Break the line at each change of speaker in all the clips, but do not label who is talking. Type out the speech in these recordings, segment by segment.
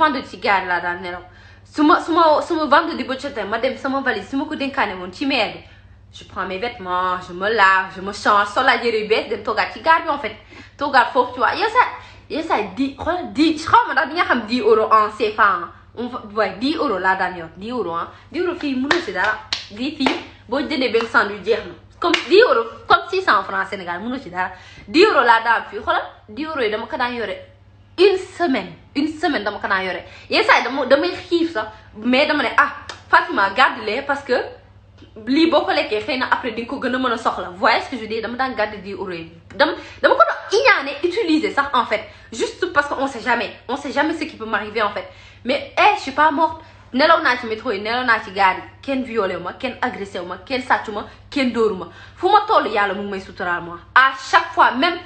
vendredi ci gaar laa daan nelaw su ma vendredi ba jotee ma dem sama valise su ma ko dénkaane woon ci maire bi je prends mes vêtements je me lave je me change sol laa yëre yu bees dem toogaat ci gaar bi en fait toogaat foofu tu vois yow ça 10 xoolal 10 xaw ma ndax di nga xam 10 euros en CFA waaye 10 euros laa daan yor 10 euros ah 10 euros fii mënul si dara di fii boo jëndee benn sandwich jeex na comme 10 euros comme 600 francs Sénégal mënul si dara 10 euros laa daan fii xoolal 10 euros yi dama ko daan yore une semaine dama ko daan yore yenn saa yi damay xiif sax mais dama ne ah Fatima garde-les parce que lii boo ko lekkee xëy na après di nga ko gën a mën a soxla voyez ce que je dis dama daan garder 10 euros yi dama ko doon iñaane utiliser sax en fait juste parce que on sait jamais ce qui peut m'arriver en fait mais je suis pas morte nelaw naa ci métro yi nelaw naa ci gaar yi kenn violé wu ma kenn agressé wu ma kenn sàccu ma kenn dóoru ma fu ma toll yàlla mu ngi may suturaal moi à chaque fois même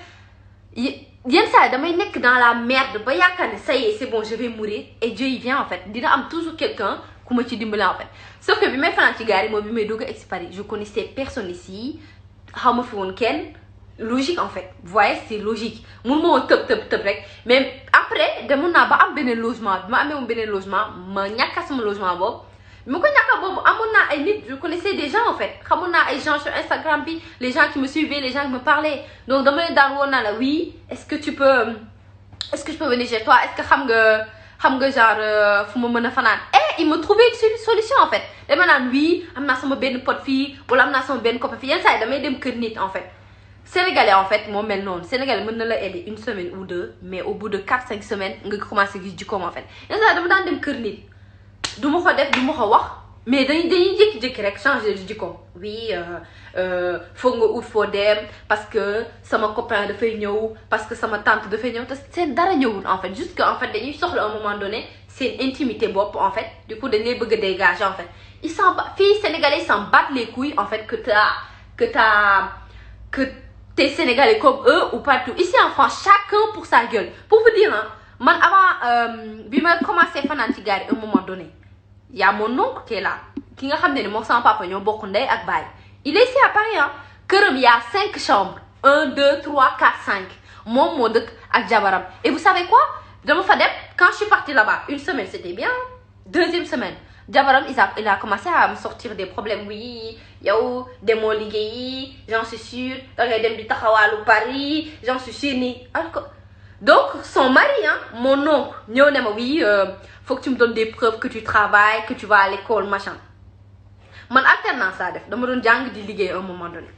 yenn saa yi damay nekk dans la merde ba yaakaar ne ça y est c'est bon je vais mourir et Dieu il vient en fait dina am toujours quelqu'un ku ma ci dimbali en fait sauf que bi may fanaan ci gaar yi moom bi may dugg a Paris je connaissais personne ici xaw ma fi woon kenn logique en fait vous voyez c'est logique mun ma woon tëb rek mais après demoon naa ba am beneen logement bi ma amee woon beneen logement ma ñàkka sama logement boobu bi ma ko ñàkka boobu amoon naa ay nit je connaissais des gens en fait xamoon naa ay gens sur Instagram bi les gens qui me suivaient les gens qui me parlaient donc dama leen daan woon naa la oui est-ce que je peux venir chez toi est-ce que xam nga genre fu ma mën a fanaan il me trouvait une solution en fait dama naan oui am naa sama benn pote fii wala am naa sama benn copain fii yenn saa yi damay dem kër nit en fait Sénégalais en fait moo mel noonu Sénégalais mën na la aider une semaine ou deux mais au bout de 4-5 semaines nga commencé gis jikkoom en fait yenn saa yi dama daan dem kër nit du ma ko def du ma ko wax mais dañuy jékki-jékki rek changer jikkoom oui foog nga ut foo dem parce que sama copain dafay ñëw parce que sama tante dafay ñëw te seen dara ñëwul en fait juste que en fait dañuy soxla un moment donné seen intimité bopp en fait du coup dañ lay bëgg a dégager en fait fii Sénégalais s'en battent les couilles en fait que t'es Sénégalais comme eux ou partout ici en France chacun pour sa gueule pour vous dire hein man avant bi ma commencé fanaan ci gaar yi un moment donné y a mon oncle qui est là ki nga xam ne moom sama papa ñoo bokk ndey ak baay il est ici à Paris hein këram y a 5 chambres 1 2 3 4 5 moom moo dëkk ak jabaram et vous savez quoi dama fa dem quand je suis partie là-bas une semaine c'était bien deuxième semaine jabaram il a commencé à me sortir des problèmes oui yow demoo liggéeyi j'en suis sûre da ngay dem di taxawaalu Paris j'en suis sûre nii donc son mari hein mon oncle ñëw ne ma oui faut que tu me donnes des preuves que tu travailles que tu vas à l'école machin man alternance laa def dama doon jàng di liggéey à un moment donné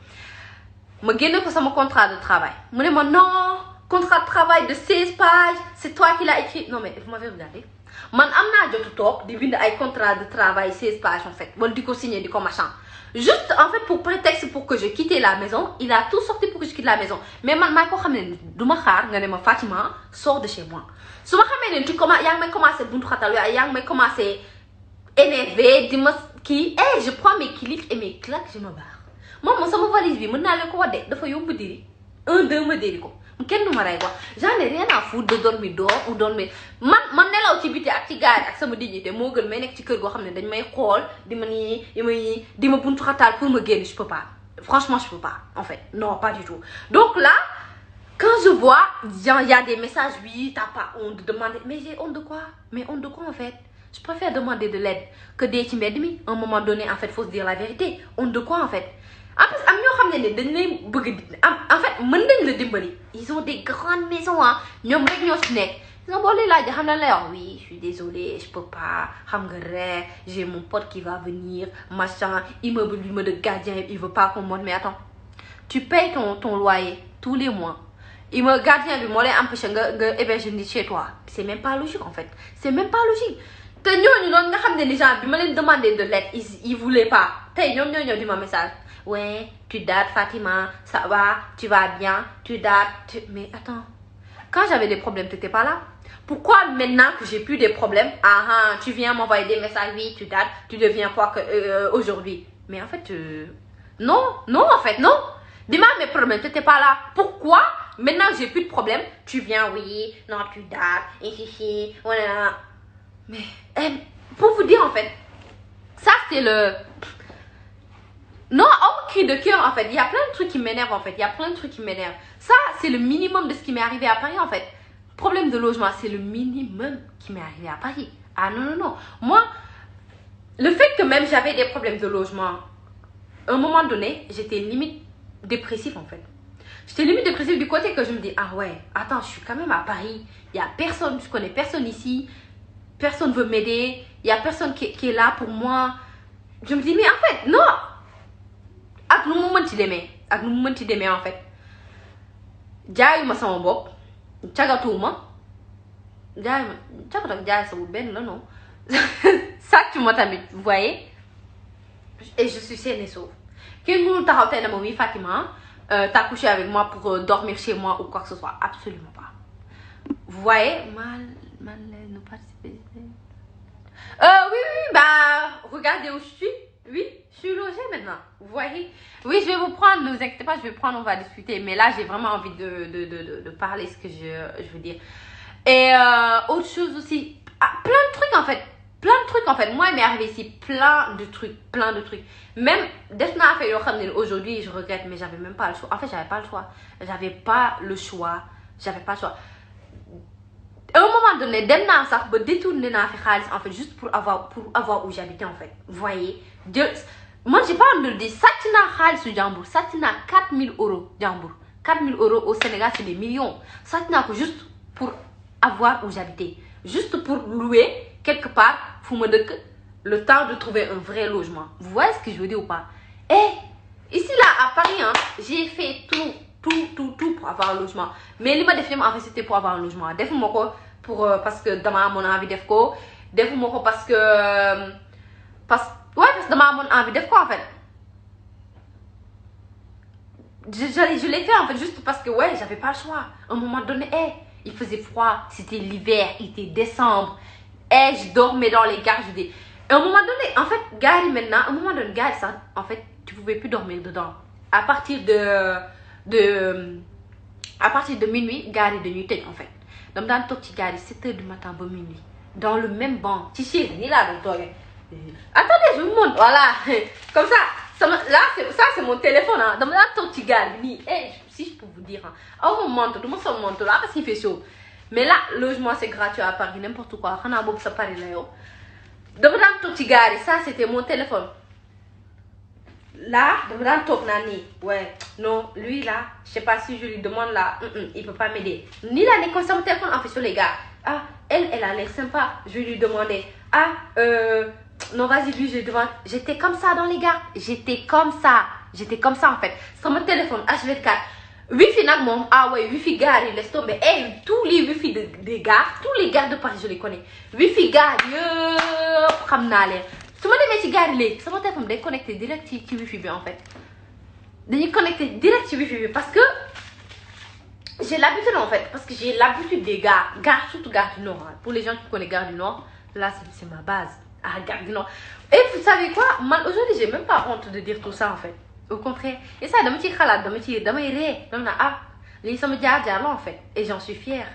ma génne ko sama contrat de travail mu ne ma non contrat de travail de 16 pages c'est toi qui l'as écrit non mais vous m'avez regardé man am naa jotu toog di bind ay contrat de travail 16 pages en fait wala di ko signer di ko machin juste en fait pour prétexte pour que je quitte la maison il a tout sorti pour que je quitte la maison mais man maa ko xam ne du ma xaar nga ne ma Fatima sors de chez moi su ma xamee ne tu commences yaa ngi may commencé buntu xatal yaa ngi may commencé énervé di ma kii je prends mes clics et mes claques je me barre moom sama valise bi mën naa leen ko wadde dafa yóbbu diri 1 2 ma diri ko kenn du ma rey quoi j'en ai rien à foutre de dormir dehors ou dormir man nelaw ci biti ak ci gaar ak sama dignité moo gën may nekk ci kër goo xam ne dañ may xool di ma buntu xataal pour ma génn je peux pas franchement je peux pas en fait non pas du tout donc là quand je vois y a des messages oui t'as pas honte de demander mais j'ai honte de quoi mais honte de quoi en fait je préfère demander de l'aide que dee ci mbedd mi à un moment donné en fait faut se dire la vérité honte de quoi en fait en plus am ñoo xam ne dañ lay bëgg en fait mën nañ la dimbali ils ont des grandes maisons ah ñoom rek ñoo ci nekk nga boo lee laaj xam na lay wax oui je suis désolée je peux pas xam nga rek j'ai mon pote qui va venir machin immeuble bi ma de gardien il veut pas qu'on monte mais attends tu payes ton loyer tous les mois gardien bi moo lay empêcher nga héberger nit chez toi c'est même pas logique en fait c'est même pas logique te ñooñu noonu nga xam ne ni genre bi ma leen demander de l'aide ils voulaient pas tey ñoom ñoo ñëw di ma message ouais tu dates Fatima ça va tu vas bien tu dates mais attends quand j'avais des problèmes t'étais pas là pourquoi maintenant que j'ai plus des problèmes tu viens m'envoyer des messages oui tu dates tu deviens quoi que aujourd'hui mais en fait non en fait non dis-moi mes problèmes t'étais pas là pourquoi maintenant que j'ai plus de problèmes tu viens oui non tu dates et voilà mais pour vous dire en fait ça c'est le non au cri de cœur en fait il y a plein de trucs qui m'énervent en fait il y a plein de trucs qui m'énervent ça c'est le minimum de ce qui m'est arrivé à Paris en fait problème de logement, c'est le minimum qui m'est arrivé à Paris. Ah non, non, non. Moi, le fait que même j'avais des problèmes de logement, à un moment donné, j'étais limite dépressive en fait. J'étais limite dépressive du côté que je me dis, ah ouais, attends, je suis quand même à Paris. Il n'y a personne, je connais personne ici. Personne ne veut m'aider. Il n'y a personne qui est là pour moi. Je me dis, mais en fait, non. Ak nu mu mënti demee ak nu mu mënti demee en fait. Jaayuma sama bopp. Cagatuuma. Jaayuma cagatu ak jaay sa bu benn la non. Sàccuma tamit, vous voyez. Et je suis saine et sauve. Kenn mënul taxaw tey ne ma oui Fatima, t'as couché avec moi pour dormir chez moi ou quoi que ce soit. Absolument pas. Vous voyez, mal nous participer. Oui, bah, regardez où je suis. Oui, je suis logée maintenant. Vous voyez. Oui, je vais vous prendre, ne vous inquiétez pas, je vais prendre, on va discuter. Mais là, j'ai vraiment envie de parler ce que je veux dire. Et autre chose aussi, plein de trucs en fait. Plein de trucs en fait. Moi, il m'est arrivé ici plein de trucs. Même, Desna a fait aujourd'hui, je regrette, mais j'avais même pas le choix. En fait, j'avais pas le choix. À un moment donné, dem naa sax ba détourné naa fi xaalis en fait juste pour avoir où j'habitais en fait. Vous voyez, moi j'ai pas envie de le dire, sàcc naa xaalisu jàmbur, sàcc naa 4000 euros jàmbur. 4000 euros au Sénégal c'est des millions. Sàcc naa ko juste pour avoir où j'habitais, juste pour louer quelque part fu ma dëkk, le temps de trouver un vrai logement. Vous voyez ce que je veux dire ou pas? Et ici là à Paris, hein, j'ai fait tout pour avoir un logement. Mais li ma def en fait c'était pour avoir un logement. Defuma ko pour parce que dama amoon envie def ko. Defuma ko parce que dama amoon envie def ko en fait. Je l'ai fait en fait juste parce que ouais, j'avais pas le choix. À un moment donné, il faisait froid, c'était l'hiver, il était décembre. Je dormais dans les gares, à un moment donné, en fait, gars maintenant, à un moment donné, gars ça, en fait, tu pouvais plus dormir dedans. À partir de minuit, gars de nuit en fait. Donc dans le petit gars 7h du matin à minuit, dans le même banc. Tiché, ni là donc toi. Attendez, je vous montre, voilà, comme ça. Là, ça c'est mon téléphone. Hein. Dans le petit gars, si je peux vous dire, hein. Oh mon manteau, tout le monde s'en monte là parce qu'il fait chaud. Mais là, logement c'est gratuit à Paris, n'importe quoi. On a beau ça Paris là. Dans le petit gars, ça c'était mon téléphone. Là, ouais, non, lui là, je sais pas si je lui demande là, il peut pas m'aider. Ni là, comme ça, mon téléphone en fait sur les gars. Ah, elle a l'air sympa, je vais lui demander. Ah, non, vas-y, lui, je lui demande. J'étais comme ça dans les gars, j'étais comme ça en fait. Sur mon téléphone, H24, Wi-Fi nak mom, ah ouais, Wi-Fi gars, il laisse tomber. Tous les Wi-Fi des gars, tous les gars de Paris, je les connais. Wi-Fi gars, xam naa leen. Si je demee ci gars yi sama téléphone day connecté direct ci Wi-Fi bi en fait. Dañuy connecté direct ci Wi-Fi bi parce que j'ai l'habitude en fait, parce que j'ai l'habitude des gars, surtout gare du Nord. Hein. Pour les gens qui connaissent gare du Nord, là c'est ma base. Ah, gare du Nord. Et vous savez quoi? Moi aujourd'hui j'ai même pas honte de dire tout ça en fait. Au contraire. Et ça dama ci xalaat, damay ree, dama na ah, lii sama jaar-jaar la en fait. Et j'en suis fière.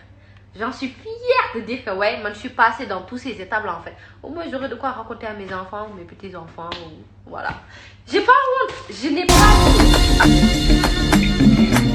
J'en suis fière de dire que ouais, moi je suis passée dans tous ces étapes-là en fait. Au moins j'aurais de quoi raconter à mes enfants ou mes petits-enfants. Voilà. J'ai pas honte. Je n'ai pas honte.